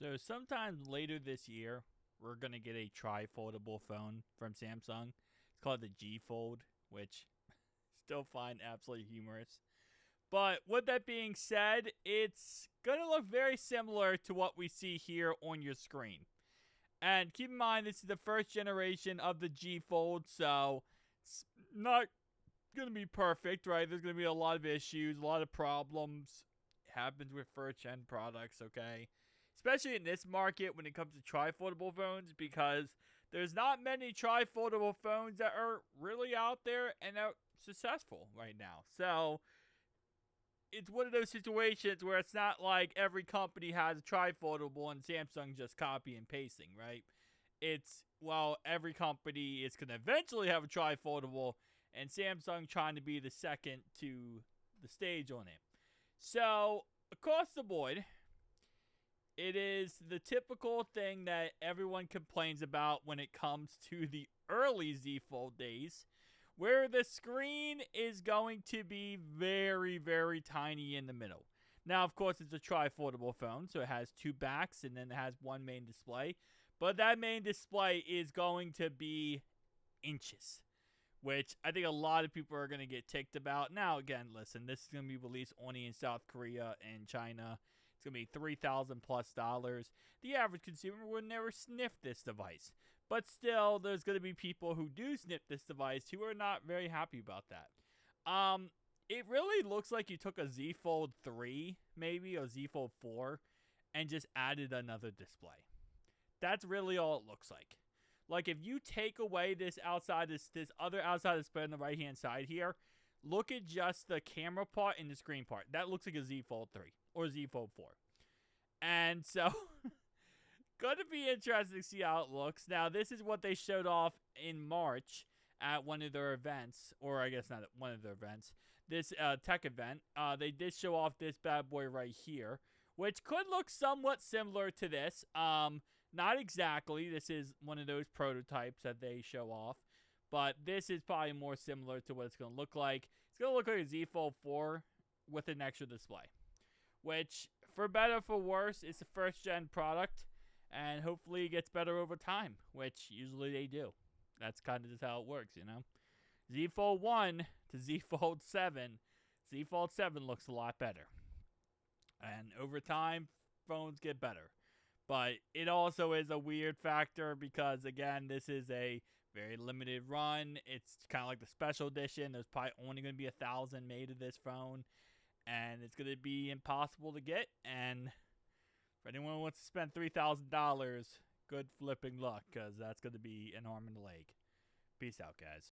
So sometime later this year, we're gonna get a tri-foldable phone from Samsung. It's called the G Fold, which still find absolutely humorous. But with that being said, it's gonna look very similar to what we see here on your screen. And keep in mind, this is the first generation of the G Fold, so it's not gonna be perfect, right? There's gonna be a lot of issues, a lot of problems. It happens with first gen products, okay? Especially in this market when it comes to tri-foldable phones, because there's not many tri-foldable phones that are really out there and are successful right now. So it's one of those situations where it's not like every company has a tri-foldable and Samsung just copy and pasting, right? It's, well, every company is going to eventually have a tri-foldable, and Samsung trying to be the second to the stage on it. So, across the board, it is the typical thing that everyone complains about when it comes to the early Z Fold days, where the screen is going to be very, very tiny in the middle. Now, of course, it's a tri-foldable phone, so it has two backs and then it has one main display. But that main display is going to be inches, which I think a lot of people are going to get ticked about. Now, again, listen, this is going to be released only in South Korea and China. It's going to be $3,000 plus. The average consumer would never sniff this device. But still, there's going to be people who do sniff this device who are not very happy about that. It really looks like you took a Z Fold 3, maybe, or Z Fold 4, and just added another display. That's really all it looks like. Like, if you take away this outside, this other outside display on the right-hand side here, look at just the camera part and the screen part. That looks like a Z Fold 3 or Z Fold 4. And so, going to be interesting to see how it looks. Now, this is what they showed off in March at one of their events, or I guess not at one of their events, this tech event. They did show off this bad boy right here, which could look somewhat similar to this. Not exactly. This is one of those prototypes that they show off, but this is probably more similar to what it's going to look like. It's going to look like a Z Fold 4 with an extra display, which, for better or for worse, is a first-gen product, and hopefully it gets better over time, which usually they do. That's kind of just how it works, you know? Z Fold 1 to Z Fold 7. Z Fold 7 looks a lot better. And over time, phones get better. But it also is a weird factor because, again, this is a very limited run. It's kind of like the special edition. There's probably only going to be 1,000 made of this phone. And it's going to be impossible to get. And for anyone who wants to spend $3,000, good flipping luck, because that's going to be an arm and a leg. Peace out, guys.